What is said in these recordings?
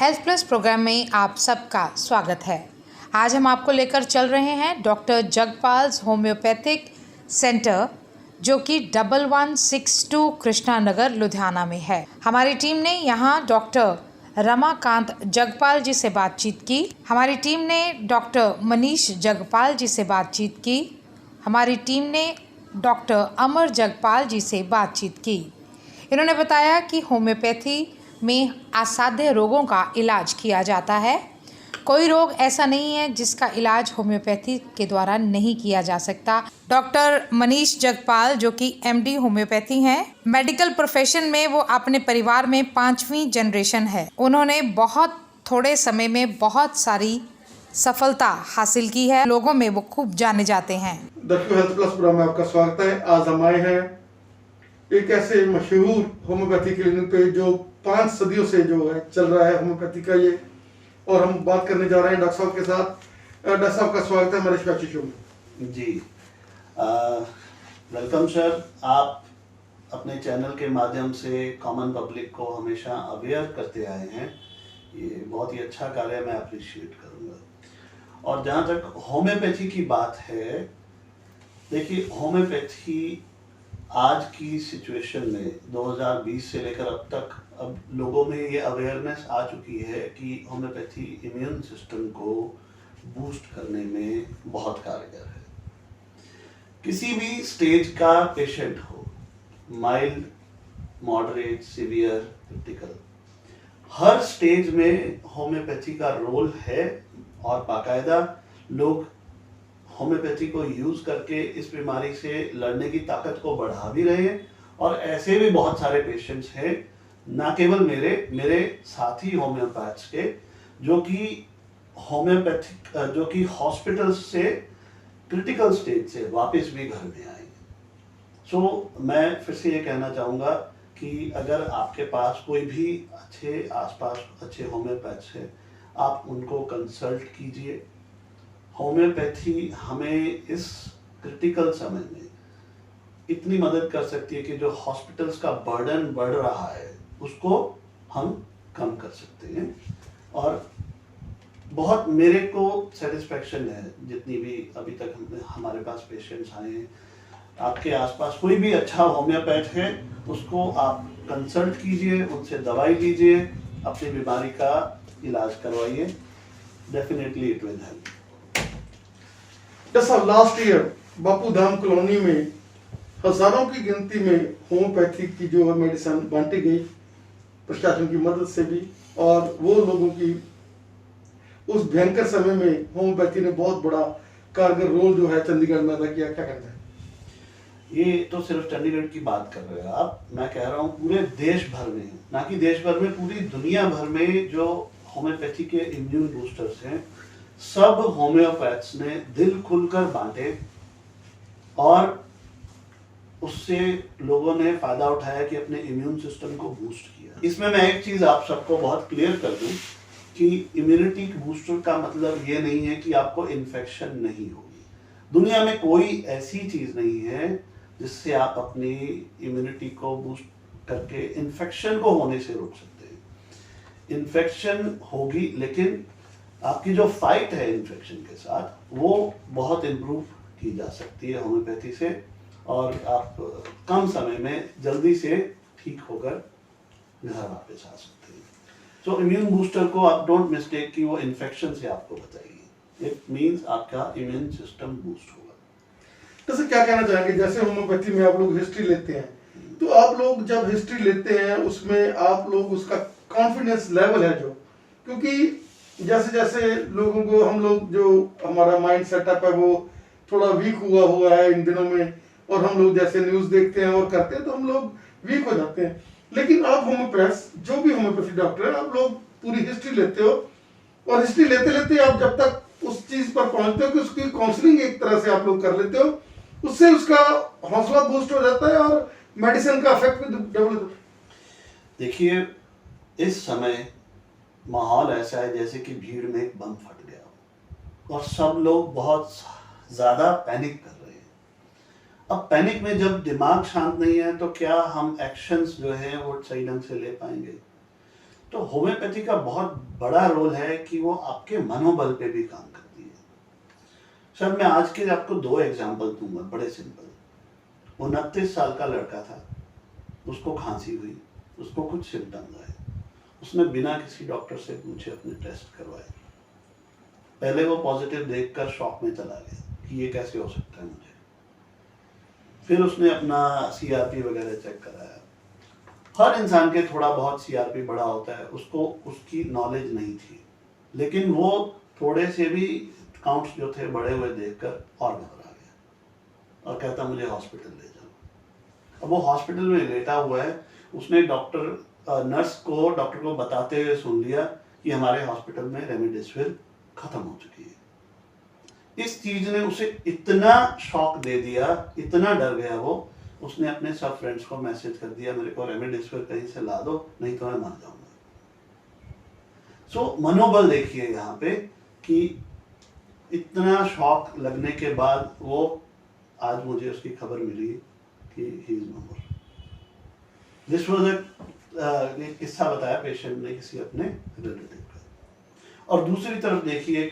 Health plus programme में आप सबका स्वागत है। आज हम आपको लेकर चल रहे हैं डॉक्टर जगपाल्स होम्योपैथिक सेंटर, जो कि 1162 कृष्णा नगर लुधियाना में है। हमारी टीम ने यहाँ डॉक्टर रमाकांत जगपाल जी से बातचीत की। हमारी टीम ने डॉक्टर मनीष जगपाल जी से बातचीत की। हमारी टीम ने डॉक्टर अमर जगपाल जी से बातचीत की। इन्होंने बताया कि होम्योपैथी में असाध्य रोगों का इलाज किया जाता है। कोई रोग ऐसा नहीं है जिसका इलाज होम्योपैथी के द्वारा नहीं किया जा सकता। डॉक्टर मनीष जगपाल, जो कि एमडी होम्योपैथी हैं, मेडिकल प्रोफेशन में वो अपने परिवार में 5वीं जनरेशन है। उन्होंने बहुत थोड़े समय में बहुत सारी सफलता हासिल की है। लोगों में वो खूब जाने जाते हैं। दर्शकों, हेल्थ प्लस प्रोग्राम में आपका स्वागत है। आज हम आए हैं एक ऐसे मशहूर होम्योपैथी क्लिनिक पे जो 5 सदियों से जो है चल रहा है होम्योपैथी का ये, और हम बात करने जा रहे हैं डॉक्टर साहब के साथ। डॉक्टर साहब का स्वागत है हमारे स्पेशल शो में। जी, वेलकम सर। आप अपने चैनल के माध्यम से कॉमन पब्लिक को हमेशा अवेयर करते आए हैं, ये बहुत ही अच्छा कार्य मैं अप्रिशिएट करूँगा। और जहाँ तक होम्योपैथी की बात है, देखिए होम्योपैथी आज की सिचुएशन में 2020 से लेकर अब तक अब लोगों में ये अवेयरनेस आ चुकी है कि होम्योपैथी इम्यून सिस्टम को बूस्ट करने में बहुत कारगर है। किसी भी स्टेज का पेशेंट हो, माइल्ड, मॉडरेट, सीवियर, क्रिटिकल, हर स्टेज में होम्योपैथी का रोल है और बाकायदा लोग होम्योपैथी को यूज करके इस बीमारी से लड़ने की ताकत को बढ़ा भी रहे हैं। और ऐसे भी बहुत सारे पेशेंट्स हैं, ना केवल मेरे साथी होम्योपैथ्स के, जो कि होम्योपैथिक जो कि हॉस्पिटल से क्रिटिकल स्टेज से वापस भी घर में आए। सो मैं फिर से ये कहना चाहूँगा कि अगर आपके पास कोई भी आसपास अच्छे होम्योपैथ्स हैं, आप उनको कंसल्ट कीजिए। होम्योपैथी हमें इस क्रिटिकल समय में इतनी मदद कर सकती है कि जो हॉस्पिटल्स का बर्डन बढ़ रहा है उसको हम कम कर सकते हैं। और बहुत मेरे को सेटिस्फेक्शन है जितनी भी अभी तक हमारे पास पेशेंट्स आए हैं। आपके आसपास कोई भी अच्छा होम्योपैथ है, उसको आप कंसल्ट कीजिए, उनसे दवाई लीजिए, अपनी बीमारी का इलाज करवाइए। Definitely it will help. जैसा last year Bapu Dham colony में हजारों की गिनती में होम्योपैथी की जो है मेडिसिन बांटी गई प्रशासन की मदद से भी, और वो लोगों की उस भयंकर समय में होम्योपैथी ने बहुत बड़ा कारगर रोल जो है चंडीगढ़ में अदा किया। क्या कहते हैं? ये तो सिर्फ चंडीगढ़ की बात कर रहे हो आप, मैं कह रहा हूँ पूरे देश भर में, ना कि देश भर में, पूरी दुनिया भर में जो होम्योपैथी के इम्यून बूस्टर्स हैं, सब होम्योपैथ्स ने दिल खुलकर बांटे और उससे लोगों ने फायदा उठाया कि अपने इम्यून सिस्टम को बूस्ट किया। इसमें मैं एक चीज आप सबको बहुत क्लियर कर दूं कि इम्यूनिटी बूस्टर का मतलब ये नहीं है कि आपको इन्फेक्शन नहीं होगी। दुनिया में कोई ऐसी चीज नहीं है जिससे आप अपनी इम्यूनिटी को बूस्ट करके इन्फेक्शन को होने से रोक सकते हैं। इन्फेक्शन होगी, लेकिन आपकी जो फाइट है इन्फेक्शन के साथ वो बहुत इम्प्रूव की जा सकती है होम्योपैथी से, और आप कम समय में जल्दी से ठीक होकर घर वापस आ सकते हैं। सो इम्यून बूस्टर को आप डोंट मिस्टेक कि वो इन्फेक्शन से आपको बचाएगी। इट मींस आपका इम्यून सिस्टम बूस्ट होगा। जैसे क्या कहना चाहेंगे, जैसे होम्योपैथी में आप लोग हिस्ट्री लेते हैं, तो आप लोग जब हिस्ट्री लेते हैं उसमें आप लोग उसका कॉन्फिडेंस लेवल है जो, क्योंकि जैसे जैसे लोगों को हम लोग जो हमारा माइंड सेटअप है वो थोड़ा वीक हुआ है इन दिनों में, और हम लोग जैसे न्यूज देखते हैं और करते हैं तो हम लोग वीक हो जाते हैं। लेकिन आप होम्योपैथ, जो भी होम्योपैथी डॉक्टर है, आप लोग पूरी हिस्ट्री लेते हो, और हिस्ट्री लेते लेते आप जब तक उस चीज पर पहुंचते हो कि उसकी काउंसलिंग एक तरह से आप लोग कर लेते हो, उससे उसका हौसला बूस्ट हो जाता है और मेडिसिन का इफेक्ट भी डेवलप। देखिए, इस समय माहौल ऐसा है जैसे कि भीड़ में एक बम फट गया हो और सब लोग बहुत ज्यादा पैनिक कर रहे हैं। अब पैनिक में जब दिमाग शांत नहीं है तो क्या हम एक्शंस जो है वो सही ढंग से ले पाएंगे? तो होम्योपैथी का बहुत बड़ा रोल है कि वो आपके मनोबल पे भी काम करती है। सर मैं आज के आपको 2 एग्जाम्पल दूंगा, बड़े सिंपल। 29 साल का लड़का था, उसको खांसी हुई, उसको कुछ सिम्टम्स आए, उसने बिना किसी डॉक्टर से पूछे अपने टेस्ट करवाए। पहले वो पॉजिटिव देखकर शॉक में चला गया कि ये कैसे हो सकता है मुझे। फिर उसने अपना CRP वगैरह चेक कराया। हर इंसान के थोड़ा बहुत CRP बढ़ा होता है, उसको उसकी नॉलेज नहीं थी, लेकिन वो थोड़े से भी काउंट्स जो थे बढ़े हुए देखकर और घबरा गया और कहता मुझे हॉस्पिटल ले जाओ। अब वो हॉस्पिटल में लेटा हुआ है, उसने नर्स को डॉक्टर को बताते हुए सुन लिया कि हमारे हॉस्पिटल में रेमडेसिविर खत्म हो चुकी है। इस चीज ने उसे इतना शॉक दे दिया, इतना डर गया वो, उसने अपने सब फ्रेंड्स को मैसेज कर दिया मेरे को रेमडेसिविर कहीं से ला दो, नहीं तो मैं मर जाऊंगा। सो मनोबल देखिए यहाँ पे कि इतना शॉक लगने के बाद वो, आज मुझे उसकी खबर मिली कि he is no more. This was एक किस्सा बताया पेशेंट ने किसी अपने रिलेटिव का। और दूसरी तरफ देखिए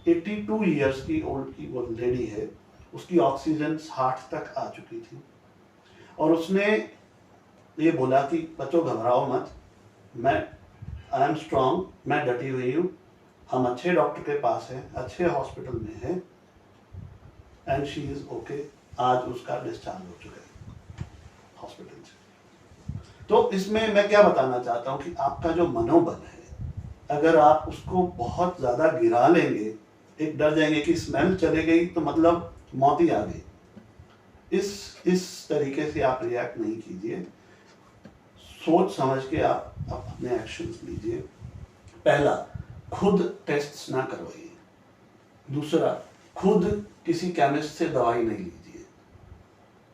82 इयर्स की ओल्ड की वो लेडी है, उसकी ऑक्सीजन 60 तक आ चुकी थी और उसने ये बोला कि बच्चों घबराओ मत, आई एम स्ट्रांग, मैं डटी हुई हूँ, हम अच्छे डॉक्टर के पास हैं, अच्छे हॉस्पिटल में हैं, एंड शी इज ओके। आज उसका डिस्चार्ज हो चुका है हॉस्पिटल से। तो इसमें मैं क्या बताना चाहता हूँ कि आपका जो मनोबल है, अगर आप उसको बहुत ज़्यादा गिरा लेंगे, एक डर जाएंगे कि स्मेल चले गई तो मतलब मौत ही आ गई, इस तरीके से आप रिएक्ट नहीं कीजिए। सोच समझ के आप अपने एक्शंस लीजिए। पहला, खुद टेस्ट्स ना करवाइए। दूसरा, खुद किसी केमिस्ट से दवाई नहीं लीजिए।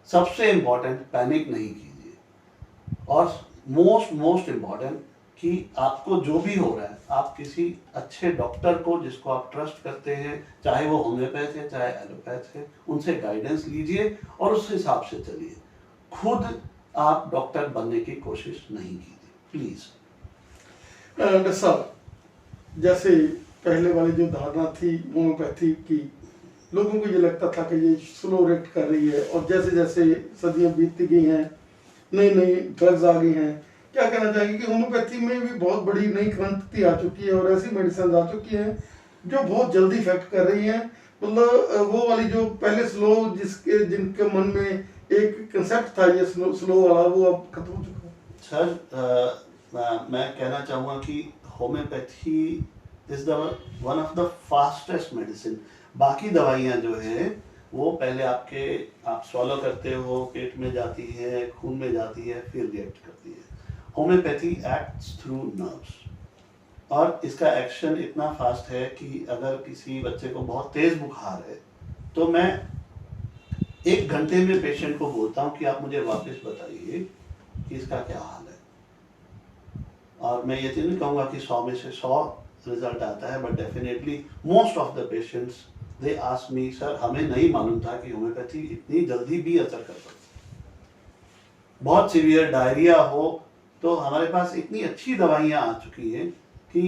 सबसे इम्पोर्टेंट, पैनिक नहीं कीजिए। और मोस्ट इम्पोर्टेंट कि आपको जो भी हो रहा है, आप किसी अच्छे डॉक्टर को जिसको आप ट्रस्ट करते हैं, चाहे वो होम्योपैथ है चाहे एलोपैथ है, उनसे गाइडेंस लीजिए और उस हिसाब से चलिए। खुद आप डॉक्टर बनने की कोशिश नहीं कीजिए, प्लीज। डॉक्टर साहब, जैसे पहले वाली जो धारणा थी होम्योपैथी की, लोगों को ये लगता था कि ये स्लो रिएक्ट कर रही है, और जैसे जैसे सदियां बीतती गई हैं, नई नई ड्रग्स आ गई हैं, क्या कहना चाहेंगे कि होम्योपैथी में भी बहुत बड़ी नई क्रांति आ चुकी है और ऐसी मेडिसिन आ चुकी हैं जो बहुत जल्दी इफेक्ट कर रही हैं। मतलब वो वाली जो पहले स्लो जिनके मन में एक कंसेप्ट था ये स्लो वाला, वो अब खत्म हो चुका है। सर मैं कहना चाहूँगा कि homeopathy is one of the fastest medicine. बाकी दवाइयाँ जो है वो पहले आप स्वॉलो करते हो, पेट में जाती है, खून में जाती है, फिर रिएक्ट करती है। होम्योपैथी एक्ट्स थ्रू नर्व्स, और इसका एक्शन इतना फास्ट है कि अगर किसी बच्चे को बहुत तेज बुखार है तो मैं 1 घंटे में पेशेंट को बोलता हूँ कि आप मुझे वापस बताइए कि इसका क्या हाल है। और मैं ये नहीं कहूँगा कि 100 में से 100 रिजल्ट आता है, but definitely most of the patients they ask me, sir हमें नहीं मालूम था कि होम्योपैथी इतनी जल्दी भी असर कर सकती है। बहुत सीवियर डायरिया हो तो हमारे पास इतनी अच्छी दवाइयाँ आ चुकी हैं कि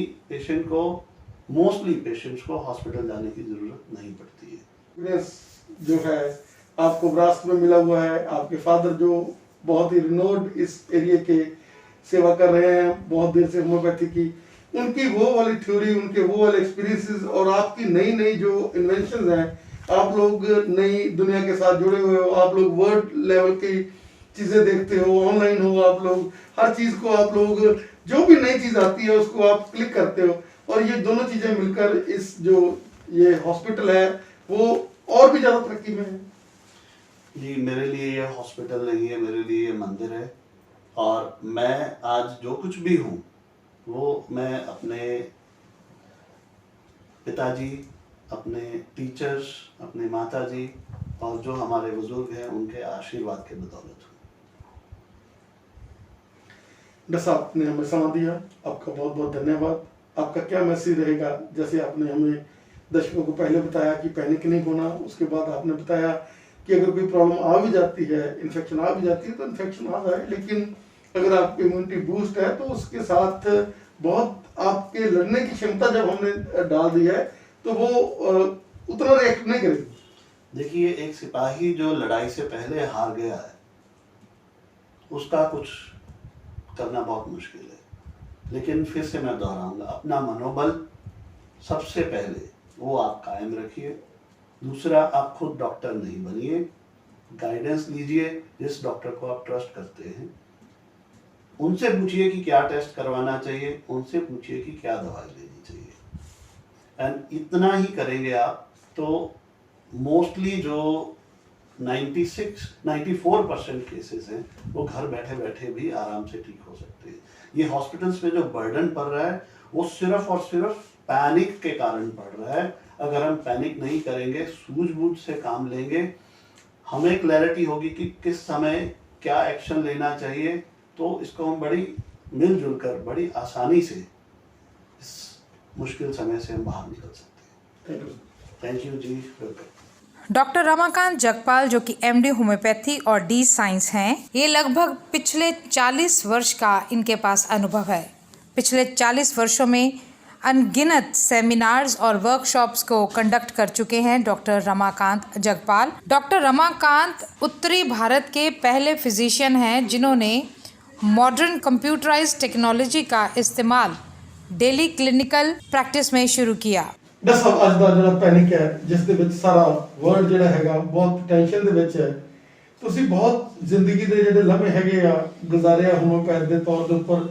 मोस्टली पेशेंट्स को हॉस्पिटल जाने की जरूरत नहीं पड़ती है। एक्सपीरियंस जो है आपको विरासत में मिला हुआ है, आपके फादर जो बहुत ही रिनोड इस एरिया के सेवा कर रहे हैं बहुत देर से होम्योपैथी की, उनकी वो वाली थ्योरी, उनके वो वाले एक्सपीरियंसेस और आपकी नई नई जो इन्वेंशंस हैं, आप लोग नई दुनिया के साथ जुड़े हुए हो, आप लोग वर्ल्ड लेवल की चीज़ें देखते हो, ऑनलाइन हो, आप लोग हर चीज़ को, आप लोग जो भी नई चीज़ आती है उसको आप क्लिक करते हो, और ये दोनों चीज़ें मिलकर इस जो ये हॉस्पिटल है वो और भी ज़्यादा तरक्की में है। जी, मेरे लिए ये हॉस्पिटल नहीं है, मेरे लिए ये मंदिर है। और मैं आज जो कुछ भी हूँ वो मैं अपने पिताजी, अपने टीचर्स, अपने माताजी और जो हमारे बुजुर्ग हैं उनके आशीर्वाद के बदौलत हूँ। डॉक्टर साहब ने हमें समय दिया, आपका बहुत बहुत धन्यवाद। आपका क्या मैसेज रहेगा? जैसे आपने हमें दर्शकों को पहले बताया कि पैनिक नहीं होना, उसके बाद आपने बताया कि अगर कोई प्रॉब्लम आ भी जाती है, इन्फेक्शन आ भी जाती है तो इन्फेक्शन आ जाए, लेकिन अगर आपकी इम्यूनिटी बूस्ट है तो उसके साथ बहुत आपके लड़ने की क्षमता जब हमने डाल दी है तो वो उतना रिएक्ट नहीं करेगी। देखिए, एक सिपाही जो लड़ाई से पहले हार गया है उसका कुछ करना बहुत मुश्किल है। लेकिन फिर से मैं दोहराऊंगा, अपना मनोबल सबसे पहले वो आप कायम रखिए। दूसरा, आप खुद डॉक्टर नहीं बनिए, गाइडेंस लीजिए जिस डॉक्टर को आप ट्रस्ट करते हैं। उनसे पूछिए कि क्या टेस्ट करवाना चाहिए, उनसे पूछिए कि क्या दवाई लेनी चाहिए। एंड इतना ही करेंगे आप तो मोस्टली जो 94% केसेस हैं वो घर बैठे बैठे भी आराम से ठीक हो सकते हैं। ये हॉस्पिटल्स में जो बर्डन पड़ रहा है वो सिर्फ और सिर्फ पैनिक के कारण पड़ रहा है। अगर हम पैनिक नहीं करेंगे, सूझबूझ से काम लेंगे, हमें क्लैरिटी होगी कि किस समय क्या एक्शन लेना चाहिए, तो इसको हम बड़ी मिलजुल कर बड़ी आसानी से इस मुश्किल समय से हम बाहर निकल सकते हैं। थैंक यू जी, वेलकम। डॉक्टर रमाकांत जगपाल जो कि एमडी होम्योपैथी और डी साइंस हैं, ये लगभग पिछले 40 वर्ष का इनके पास अनुभव है। पिछले 40 वर्षों में अनगिनत सेमिनार्स और वर्कशॉप्स को कंडक्ट कर चुके हैं डॉक्टर रमाकांत जगपाल। डॉक्टर रमाकांत उत्तरी भारत के पहले फिजिशियन हैं जिन्होंने मॉडर्न कंप्यूटराइज्ड टेक्नोलॉजी का इस्तेमाल डेली क्लिनिकल प्रैक्टिस में शुरू किया। बस ਅੱਜ ਦਾ ਜਿਹੜਾ ਪੈਨਿਕ ਹੈ ਜਿਸ ਦੇ ਵਿੱਚ ਸਾਰਾ ਵਰਲਡ ਜਿਹੜਾ ਹੈਗਾ ਬਹੁਤ ਟੈਨਸ਼ਨ ਦੇ ਵਿੱਚ ਹੈ। ਤੁਸੀਂ ਬਹੁਤ ਜ਼ਿੰਦਗੀ ਦੇ ਜਿਹੜੇ ਲਮਹੇ ਹੈਗੇ ਆ ਗੁਜ਼ਾਰੇ ਆ ਹੋਮੋਪੈਥ ਦੇ ਤੌਰ ਦੇ ਉੱਪਰ,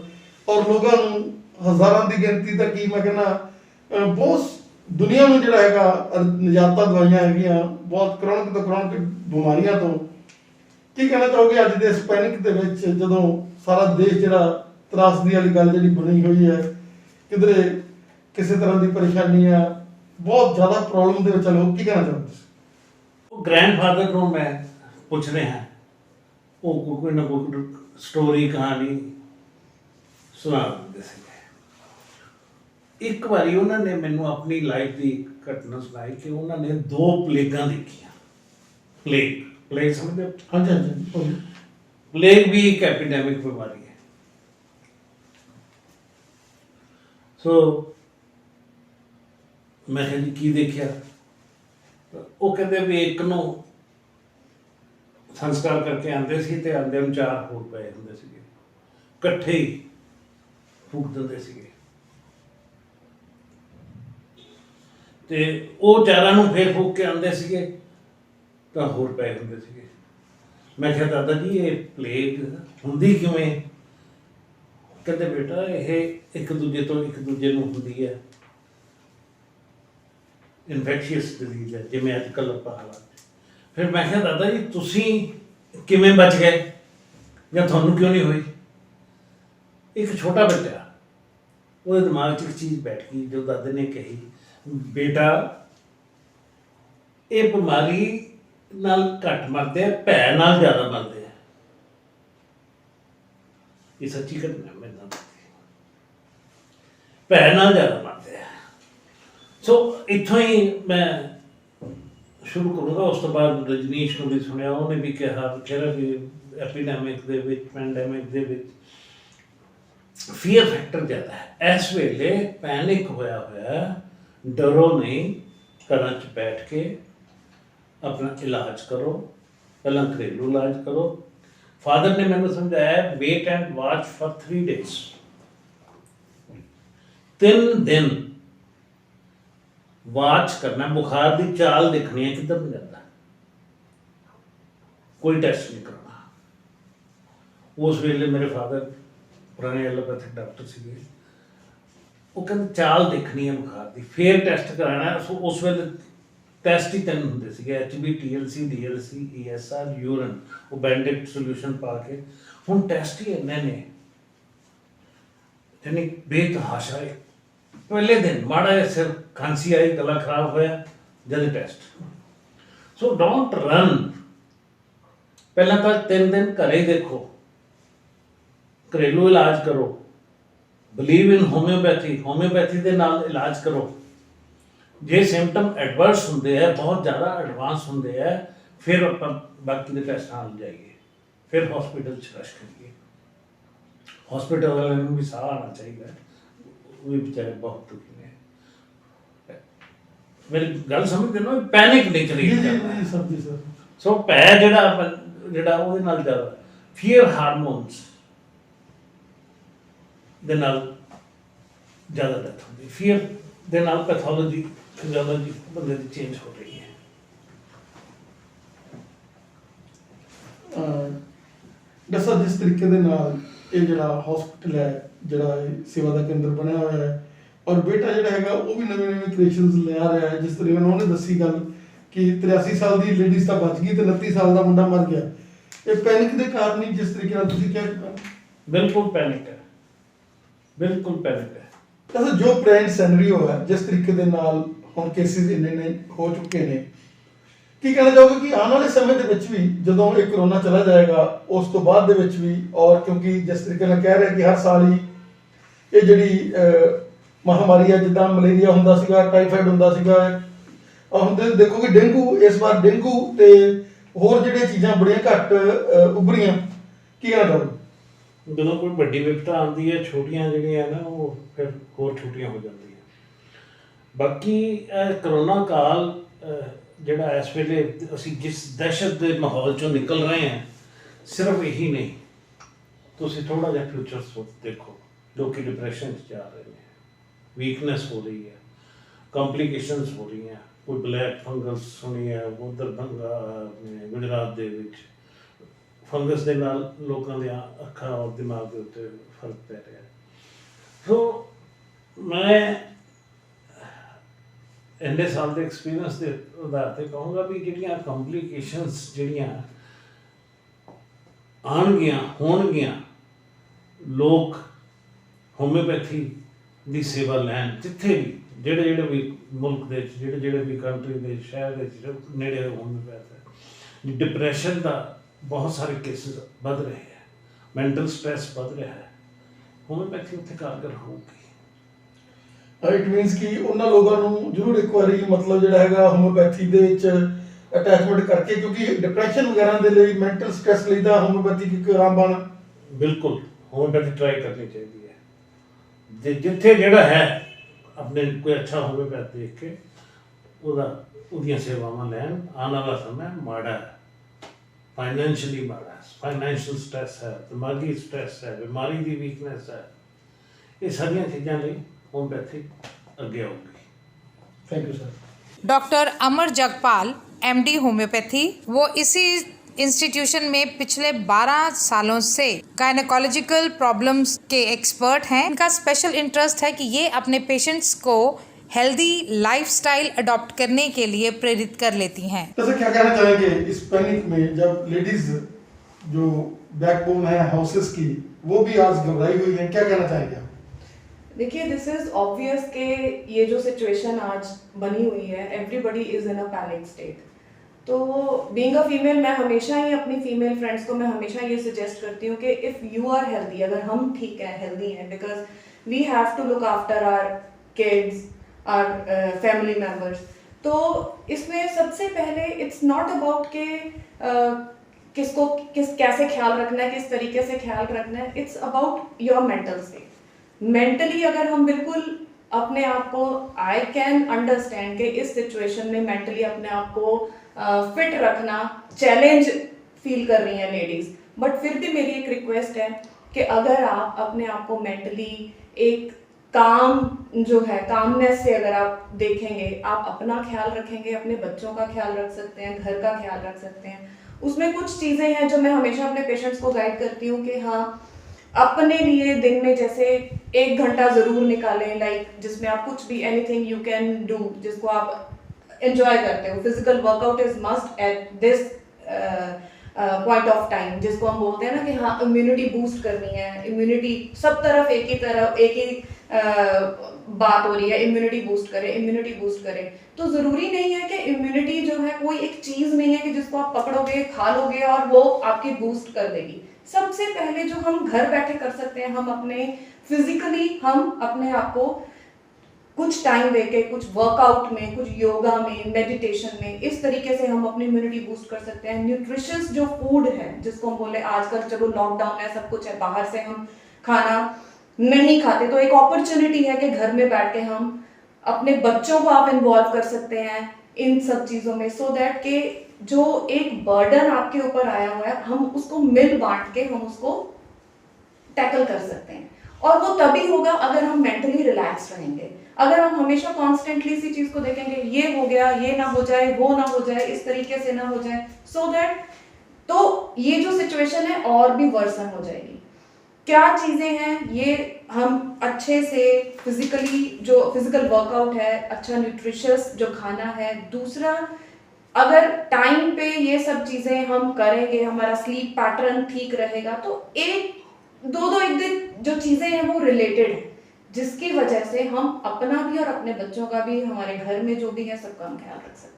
ਔਰ ਲੋਕਾਂ ਨੂੰ ਹਜ਼ਾਰਾਂ ਦੀ ਗਿਣਤੀ ਤੱਕ ਹੀ ਮੈਂ ਕਹਿੰਦਾ ਬਹੁਤ ਦੁਨੀਆ ਨੂੰ ਜਿਹੜਾ ਹੈਗਾ ਨਿਜਾਤਾਂ ਦਵਾਈਆਂ ਹੈਗੀਆਂ ਬਹੁਤ ਕਰੋਨਿਕ ਤੋਂ ਕਰੋਨਿਕ ਬਿਮਾਰੀਆਂ ਤੋਂ। ਕੀ ਕਹਿਣਾ ਚਾਹੋਗੇ ਅੱਜ ਦੇ ਇਸ ਪੈਨਿਕ ਦੇ ਵਿੱਚ ਜਦੋਂ ਸਾਰਾ ਦੇਸ਼ ਜਿਹੜਾ ਤਰਾਸਦੀ ਵਾਲੀ ਗੱਲ ਜਿਹੜੀ ਬਣੀ ਹੋਈ ਹੈ, ਕਿਧਰੇ ਕਿਸੇ ਤਰ੍ਹਾਂ ਦੀ ਪਰੇਸ਼ਾਨੀ ਆ, ਬਹੁਤ ਜ਼ਿਆਦਾ ਪ੍ਰੋਬਲਮ ਦੇ ਵਿੱਚ ਲੋਕ, ਕੀ ਕਹਿਣਾ ਚਾਹੁੰਦੇ ਤੁਸੀਂ? ਉਹ ਗ੍ਰੈਂਡਫਾਦਰ ਨੂੰ ਮੈਂ ਪੁੱਛ ਰਿਹਾ, ਉਹ ਕੋਈ ਨਾ ਕੋਈ ਸਟੋਰੀ ਕਹਾਣੀ ਸੁਣਾ ਦਿੰਦੇ ਸੀਗੇ। ਇੱਕ ਵਾਰੀ ਉਹਨਾਂ ਨੇ ਮੈਨੂੰ ਆਪਣੀ ਲਾਈਫ ਦੀ ਘਟਨਾ ਸੁਣਾਈ ਕਿ ਉਹਨਾਂ ਨੇ 2 ਪਲੇਗਾਂ ਦੇਖੀਆਂ। ਪਲੇਗ ਸਮਝਦੇ ਹੋ? ਹਾਂਜੀ ਹਾਂਜੀ। ਪਲੇਗ ਵੀ ਇੱਕ ਐਪੀਡੈਮਿਕ ਬਿਮਾਰੀ ਹੈ। ਸੋ ਮੈਂ ਕਿਹਾ ਜੀ ਕੀ ਦੇਖਿਆ? ਉਹ ਕਹਿੰਦੇ ਵੀ ਇੱਕ ਨੂੰ ਸੰਸਕਾਰ ਕਰਕੇ ਆਉਂਦੇ ਸੀ ਤੇ ਆਉਂਦੇ ਨੂੰ 4 ਹੋਰ ਪਏ ਹੁੰਦੇ ਸੀਗੇ, ਇਕੱਠੇ ਹੀ ਫੂਕ ਦਿੰਦੇ ਸੀਗੇ ਤੇ ਉਹ 4 ਨੂੰ ਫੇਰ ਫੂਕ ਕੇ ਆਉਂਦੇ ਸੀਗੇ ਤਾਂ ਹੋਰ ਪਏ ਹੁੰਦੇ ਸੀਗੇ। ਮੈਂ ਕਿਹਾ ਦਾਦਾ ਜੀ ਇਹ ਪਲੇਗ ਹੁੰਦੀ ਕਿਵੇਂ? ਕਹਿੰਦੇ ਬੇਟਾ ਇਹ ਇੱਕ ਦੂਜੇ ਨੂੰ ਹੁੰਦੀ ਹੈ, ਇਨਫੈਕਸ਼ੀਅਸ ਡਿਜ਼ੀਜ਼ ਹੈ ਜਿਵੇਂ ਅੱਜ ਕੱਲ੍ਹ ਆਪਾਂ ਹਾਲਾਤ। ਫਿਰ ਮੈਂ ਕਿਹਾ ਦਾਦਾ ਜੀ ਤੁਸੀਂ ਕਿਵੇਂ ਬਚ ਗਏ ਜਾਂ ਤੁਹਾਨੂੰ ਕਿਉਂ ਨਹੀਂ ਹੋਈ? ਇੱਕ ਛੋਟਾ ਬੱਚਾ, ਉਹਦੇ ਦਿਮਾਗ 'ਚ ਇੱਕ ਚੀਜ਼ ਬੈਠ ਗਈ ਜੋ ਦਾਦੇ ਨੇ ਕਹੀ, ਬੇਟਾ ਇਹ ਬਿਮਾਰੀ ਨਾਲ ਘੱਟ ਮਰਦੇ ਆ, ਭੈ ਨਾਲ ਜ਼ਿਆਦਾ ਮਰਦੇ ਆ। ਇਹ ਸੱਚੀ ਘਟਨਾ ਮੇਰੇ ਨਾਲ, ਭੈ ਨਾਲ ਜ਼ਿਆਦਾ ਮਰਦੇ ਆ। ਸੋ ਇੱਥੋਂ ਹੀ ਮੈਂ ਸ਼ੁਰੂ ਕਰੂੰਗਾ। ਉਸ ਤੋਂ ਬਾਅਦ ਰਜਨੀਸ਼ ਨੂੰ ਵੀ ਸੁਣਿਆ, ਉਹਨੇ ਵੀ ਕਿਹਾ ਵੀ ਐਪੀਡੈਮਿਕ ਦੇ ਵਿੱਚ, ਪੈਂਡੈਮਿਕ ਦੇ ਵਿੱਚ ਫੀਅਰ ਫੈਕਟਰ ਜ਼ਿਆਦਾ ਹੈ। ਇਸ ਵੇਲੇ ਪੈਨਿਕ ਹੋਇਆ, ਡਰੋ ਨਹੀਂ, ਘਰਾਂ 'ਚ ਬੈਠ ਕੇ ਆਪਣਾ ਇਲਾਜ ਕਰੋ। ਪਹਿਲਾਂ ਘਰੇਲੂ ਇਲਾਜ ਕਰੋ। ਫਾਦਰ ਨੇ ਮੈਨੂੰ ਸਮਝਾਇਆ wait and watch for 3 days, 3 ਦਿਨ ਵਾਚ ਕਰਨਾ, ਬੁਖਾਰ ਦੀ ਚਾਲ ਦੇਖਣੀ ਹੈ ਕਿੱਧਰ ਨੂੰ ਜਾਂਦਾ, ਕੋਈ ਟੈਸਟ ਨਹੀਂ ਕਰਨਾ। ਉਸ ਵੇਲੇ ਮੇਰੇ ਫਾਦਰ ਪੁਰਾਣੇ ਐਲੋਪੈਥਿਕ ਡਾਕਟਰ ਸੀਗੇ, ਉਹ ਕਹਿੰਦੇ ਚਾਲ ਦੇਖਣੀ ਹੈ ਬੁਖਾਰ ਦੀ, ਫੇਰ ਟੈਸਟ ਕਰਾਉਣਾ। ਸੋ ਉਸ ਵੇਲੇ ਟੈਸਟ ਹੀ 3 ਹੁੰਦੇ ਸੀਗੇ, HB, TLC, DLC, ESR, urine, ਉਹ ਬੈਂਡਿਡ ਸੋਲਿਊਸ਼ਨ ਪਾ ਕੇ। ਹੁਣ ਟੈਸਟ ਹੀ ਇੰਨੇ ਨੇ, ਯਾਨੀ ਬੇਤਹਾਸ਼ਾ। ਪਹਿਲੇ ਦਿਨ ਮਾੜਾ ਜਿਹਾ ਸਿਰ ਖਾਂਸੀ ਆਈ, ਗਲਾ ਖਰਾਬ ਹੋਇਆ, ਜਦ ਟੈਸਟ। So don't run. ਪਹਿਲਾਂ ਤਾਂ 3 ਦਿਨ ਘਰੇ ਹੀ ਦੇਖੋ, ਘਰੇਲੂ ਇਲਾਜ ਕਰੋ, ਬਲੀਵ ਇਨ ਹੋਮਿਓਪੈਥੀ ਦੇ ਨਾਲ ਇਲਾਜ ਕਰੋ। ਜੇ ਸਿੰਪਟਮ ਐਡਵਰਸ ਹੁੰਦੇ ਹੈ, ਬਹੁਤ ਜ਼ਿਆਦਾ ਐਡਵਾਂਸ ਹੁੰਦੇ ਹੈ, ਫਿਰ ਆਪਾਂ ਬਾਕੀ ਦੇ ਟੈਸਟਾਂ ਨਾਲ ਜਾਈਏ, ਫਿਰ ਹਸਪੀਟਲ 'ਚ ਰਸ਼ ਕਰੀਏ। ਹਸਪੀਟਲ ਵਾਲਿਆਂ ਨੂੰ ਵੀ ਸਾਹ ਆਉਣਾ ਚਾਹੀਦਾ ਹੈ। ਵੀ ਵਿਚਾਰੇ ਬਹੁਤ ਦੁਖੀ ਨੇ। ਮੇਰੀ ਗੱਲ ਸਮਝਦੇ ਨਾ, ਪੈਨਿਕ ਨਹੀਂ जी ਕਰੀਏ जी ਕਰਨਾ। जी सर जी सर ਸੋ ਭੈ ਜਿਹੜਾ ਉਹਦੇ ਨਾਲ ਜ਼ਿਆਦਾ ਫੀਅਰ ਹਾਰਮੋਨਸ ਦੇ ਨਾਲ ਜ਼ਿਆਦਾ ਡੈਥ ਹੁੰਦੀ। ਫੀਅਰ ਦੇ ਨਾਲ ਪੈਥੋਲੋਜੀ ਫਿਜ਼ੀਓਲੋਜੀ ਬੰਦੇ ਦੀ ਚੇਂਜ ਹੋ ਰਹੀ ਹੈ। ਡਾਕਟਰ ਸਾਹਿਬ, ਜਿਸ ਤਰੀਕੇ ਦੇ ਨਾਲ ਇਹ ਜਿਹੜਾ ਹਸਪੀਟਲ ਹੈ, ਜਿਹੜਾ ਇਹ ਸੇਵਾ ਦਾ ਕੇਂਦਰ ਬਣਿਆ ਹੋਇਆ ਹੈ, ਔਰ ਬੇਟਾ ਜਿਹੜਾ ਹੈਗਾ ਉਹ ਵੀ ਨਵੇਂ ਨਵੇਂ ਕ੍ਰੀਏਸ਼ਨਸ ਲਿਆ ਰਿਹਾ ਹੈ। ਜਿਸ ਤਰੀਕੇ ਨਾਲ ਉਹਨੇ ਦੱਸੀ ਗੱਲ ਕਿ 83 ਸਾਲ ਦੀ ਲੇਡੀਜ਼ ਤਾਂ ਬਚ ਗਈ ਤੇ 29 ਸਾਲ ਦਾ ਮੁੰਡਾ ਮਰ ਗਿਆ। ਇਹ ਪੈਨਿਕ ਦੇ ਕਾਰਨ ਹੀ, ਜਿਸ ਤਰੀਕੇ ਨਾਲ ਤੁਸੀਂ ਕਿਹਾ, ਬਿਲਕੁਲ ਪੈਨਿਕ ਹੈ, ਬਿਲਕੁਲ ਪੈਨਿਕ ਹੈ। ਤਾਂ ਜੋ ਪ੍ਰੈਜ਼ੈਂਟ ਸਿਨੈਰੀਓ ਹੈ, ਜਿਸ ਤਰੀਕੇ ਦੇ ਨਾਲ ਹੁਣ ਕੇਸਿਸ ਇੰਨੇ ਨੇ ਹੋ ਚੁੱਕੇ ਨੇ, ਕੀ ਕਹਿਣਾ ਚਾਹੋਗੇ ਕਿ ਆਉਣ ਵਾਲੇ ਸਮੇਂ ਦੇ ਵਿੱਚ ਵੀ ਜਦੋਂ ਇਹ ਕਰੋਨਾ ਚਲਾ ਜਾਏਗਾ, ਉਸ ਤੋਂ ਬਾਅਦ ਦੇ ਵਿੱਚ ਵੀ, ਔਰ ਕਿਉਂਕਿ ਜਿਸ ਤਰੀਕੇ ਨਾਲ ਕਹਿ ਰਹੇ ਕਿ ਹਰ ਸਾਲ ਹੀ ਇਹ ਜਿਹੜੀ ਮਹਾਮਾਰੀ ਹੈ, ਜਿੱਦਾਂ ਮਲੇਰੀਆ ਹੁੰਦਾ ਸੀਗਾ, ਟਾਈਫਾਇਡ ਹੁੰਦਾ ਸੀਗਾ, ਹੁਣ ਤੇ ਦੇਖੋ ਕਿ ਡੇਂਗੂ, ਇਸ ਵਾਰ ਡੇਂਗੂ ਤੇ ਹੋਰ ਜਿਹੜੀਆਂ ਚੀਜ਼ਾਂ ਬੜੀਆਂ ਘੱਟ ਉੱਭਰੀਆਂ, ਕੀ ਕਹਿਣਾ ਚਾਹੋਗੇ? ਜਦੋਂ ਕੋਈ ਵੱਡੀ ਵਿਪਤਾ ਆਉਂਦੀ ਹੈ, ਛੋਟੀਆਂ ਜਿਹੜੀਆਂ ਨਾ ਉਹ ਫਿਰ ਹੋਰ ਛੋਟੀਆਂ ਹੋ ਜਾਂਦੀਆਂ। ਬਾਕੀ ਕਰੋਨਾ ਕਾਲ ਜਿਹੜਾ ਇਸ ਵੇਲੇ ਅਸੀਂ ਜਿਸ ਦਹਿਸ਼ਤ ਦੇ ਮਾਹੌਲ ਚੋਂ ਨਿਕਲ ਰਹੇ ਹਾਂ, ਸਿਰਫ ਇਹੀ ਨਹੀਂ, ਤੁਸੀਂ ਥੋੜ੍ਹਾ ਜਿਹਾ ਫਿਊਚਰ ਦੇਖੋ, ਲੋਕੀ ਡਿਪਰੈਸ਼ਨ 'ਚ ਜਾ ਰਹੇ ਨੇ, ਵੀਕਨੈਸ ਹੋ ਰਹੀ ਹੈ, ਕੰਪਲੀਕੇਸ਼ਨਸ ਹੋ ਰਹੀਆਂ। ਕੋਈ ਬਲੈਕ ਫੰਗਸ ਸੁਣੀ ਹੈ ਉੱਧਰ ਗੁਜਰਾਤ ਦੇ ਵਿੱਚ, ਫੰਗਸ ਦੇ ਨਾਲ ਲੋਕਾਂ ਦੀਆਂ ਅੱਖਾਂ ਔਰ ਦਿਮਾਗ ਦੇ ਉੱਤੇ ਫਰਕ ਪੈ ਰਿਹਾ। ਸੋ ਮੈਂ ਇੰਨੇ ਸਾਲ ਦੇ ਐਕਸਪੀਰੀਅੰਸ ਦੇ ਆਧਾਰ 'ਤੇ ਕਹੂੰਗਾ ਵੀ ਜਿਹੜੀਆਂ ਕੰਪਲੀਕੇਸ਼ਨਸ ਜਿਹੜੀਆਂ ਆਉਣਗੀਆਂ ਹੋਣਗੀਆਂ, ਲੋਕ ਹੋਮਿਓਪੈਥੀ ਦੀ ਸੇਵਾ ਲੈਣ, ਜਿੱਥੇ ਵੀ ਜਿਹੜੇ ਵੀ ਮੁਲਕ ਦੇ ਵਿੱਚ, ਜਿਹੜੇ ਵੀ ਕੰਟਰੀ ਦੇ ਸ਼ਹਿਰ ਦੇ ਨੇੜੇ ਹੋਮਿਓਪੈਥ ਹੈ। ਡਿਪਰੈਸ਼ਨ ਦਾ ਬਹੁਤ ਸਾਰੇ ਕੇਸਿਸ ਵੱਧ ਰਹੇ ਹੈ, ਮੈਂਟਲ ਸਟ੍ਰੈਸ ਵੱਧ ਰਿਹਾ ਹੈ, ਹੋਮਿਓਪੈਥੀ ਉੱਥੇ ਕਾਰਗਰ ਹੋਊਗੀ। ਇਟ ਮੀਨਸ ਕਿ ਉਹਨਾਂ ਲੋਕਾਂ ਨੂੰ ਜ਼ਰੂਰ ਇੱਕ ਵਾਰੀ ਮਤਲਬ ਜਿਹੜਾ ਹੈਗਾ ਹੋਮਿਓਪੈਥੀ ਦੇ ਵਿੱਚ ਅਟੈਚਮੈਂਟ ਕਰਕੇ, ਕਿਉਂਕਿ ਡਿਪਰੈਸ਼ਨ ਵਗੈਰਾ ਦੇ ਲਈ, ਮੈਂਟਲ ਸਟ੍ਰੈਸ ਲਈ ਤਾਂ ਹੋਮਿਓਪੈਥੀ ਇੱਕ ਰਾਮਬਾਣ। ਬਿਲਕੁਲ ਹੋਮਿਓਪੈਥੀ ਟਰਾਈ ਕਰਨੀ ਚਾਹੀਦੀ ਹੈ। ਜਿੱਥੇ ਜਿਹੜਾ ਹੈ ਆਪਣੇ ਕੋਈ ਅੱਛਾ ਹੋਮਿਓਪੈਥ ਦੇਖ ਕੇ ਉਹਦੀਆਂ ਸੇਵਾਵਾਂ ਲੈਣ। ਆਉਣ ਵਾਲਾ ਸਮਾਂ ਮਾੜਾ ਹੈ, ਫਾਈਨੈਂਸ਼ੀਅਲੀ ਮਾੜਾ ਹੈ, ਫਾਈਨੈਂਸ਼ੀਅਲ ਸਟ੍ਰੈਸ ਹੈ, ਦਿਮਾਗੀ ਸਟ੍ਰੈਸ ਹੈ, ਬਿਮਾਰੀ ਦੀ ਵੀਕਨੈਸ ਹੈ। ਇਹ ਸਾਰੀਆਂ चीज़ों ਲਈ होम्योपैथी अगे आऊगी। Thank you sir. Doctor Amar Jagpal MD homeopathy, वो इसी इंस्टीट्यूशन में पिछले 12 सालों से गायनेकोलॉजिकल प्रॉब्लम्स के एक्सपर्ट हैं। इनका स्पेशल इंटरेस्ट है कि ये अपने पेशेंट्स को हेल्दी लाइफस्टाइल अडॉप्ट करने के लिए प्रेरित कर लेती हैं। जैसे क्या कहना चाहेंगे इस पैनिक में, जब लेडीज जो बैकबोन है हाउसेस की, वो भी आज घबराई हुई है, क्या कहना चाहेंगे आप? देखिए, दिस इज ऑब्वियस कि ये जो सिचुएशन आज बनी हुई है, everybody is in a panic state. तो बीइंग अ फीमेल, मैं हमेशा ही अपनी फीमेल फ्रेंड्स को मैं हमेशा ये सजेस्ट करती हूँ कि इफ़ यू आर हेल्दी, अगर हम ठीक हैं, हेल्दी हैं, because we have to look after our kids, our family members. तो इसमें सबसे पहले इट्स नॉट अबाउट के किसको कैसे ख्याल रखना है, किस तरीके से ख्याल रखना है, it's about your mental state. Mentally अगर हम बिल्कुल अपने आप को, आई कैन अंडरस्टैंड कि इस सिचुएशन में मेंटली अपने आप को फिट रखना चैलेंज फील कर रही हैं लेडीज़, बट फिर भी मेरी एक रिक्वेस्ट है कि अगर आप अपने आप को मेंटली एक काम जो है, कामनेस से अगर आप देखेंगे, आप अपना ख्याल रखेंगे, अपने बच्चों का ख्याल रख सकते हैं, घर का ख्याल रख सकते हैं। उसमें कुछ चीज़ें हैं जो मैं हमेशा अपने पेशेंट्स को गाइड करती हूँ कि हाँ, अपने लिए दिन में जैसे 1 घंटा ज़रूर निकालें, लाइक जिसमें आप कुछ भी, एनीथिंग यू कैन डू, जिसको आप एंजॉय करते हो। Physical workout is must at this point of time, जिसको हम बोलते हैं ना कि हाँ, इम्यूनिटी बूस्ट करनी है। इम्यूनिटी सब तरफ एक ही बात हो रही है, इम्यूनिटी बूस्ट करें, इम्यूनिटी बूस्ट करें। तो ज़रूरी नहीं है कि इम्यूनिटी जो है कोई एक चीज़ नहीं है कि जिसको आप पकड़ोगे, खा लोगे और वो आपकी बूस्ट कर देगी। सबसे पहले जो हम घर बैठे कर सकते हैं, हम अपने फिजिकली हम अपने आप को कुछ टाइम देके, कुछ वर्कआउट में, कुछ योगा में, मेडिटेशन में, इस तरीके से हम अपनी इम्यूनिटी बूस्ट कर सकते हैं। न्यूट्रिशियस जो फूड है, जिसको हम बोले आजकल चलो लॉकडाउन है, सब कुछ है, बाहर से हम खाना नहीं खाते, तो एक अपॉर्चुनिटी है कि घर में बैठ के हम अपने बच्चों को आप इन्वॉल्व कर सकते हैं इन सब चीज़ों में, सो दैट कि जो एक बर्डन आपके ऊपर आया हुआ है हम उसको मिल बांट के हम उसको टैकल कर सकते हैं। और वो तभी होगा अगर हम मेंटली रिलैक्स रहेंगे। अगर हम हमेशा कॉन्स्टेंटली इसी चीज को देखेंगे, ये हो गया, ये ना हो जाए, वो ना हो जाए, इस तरीके से ना हो जाए, सो दैट तो ये जो सिचुएशन है और भी वर्सन हो जाएगी। क्या चीजें हैं ये हम अच्छे से फिजिकली, जो फिजिकल वर्कआउट है, अच्छा न्यूट्रिशियस जो खाना है, दूसरा अगर टाइम पे ये सब चीजें हम करेंगे, हमारा स्लीप पैटर्न ठीक रहेगा, तो एक एक दिन जो चीजें हैं वो रिलेटेड है, जिसकी वजह से हम अपना भी और अपने बच्चों का भी, हमारे घर में जो भी है सबका हम ख्याल रख सकते हैं।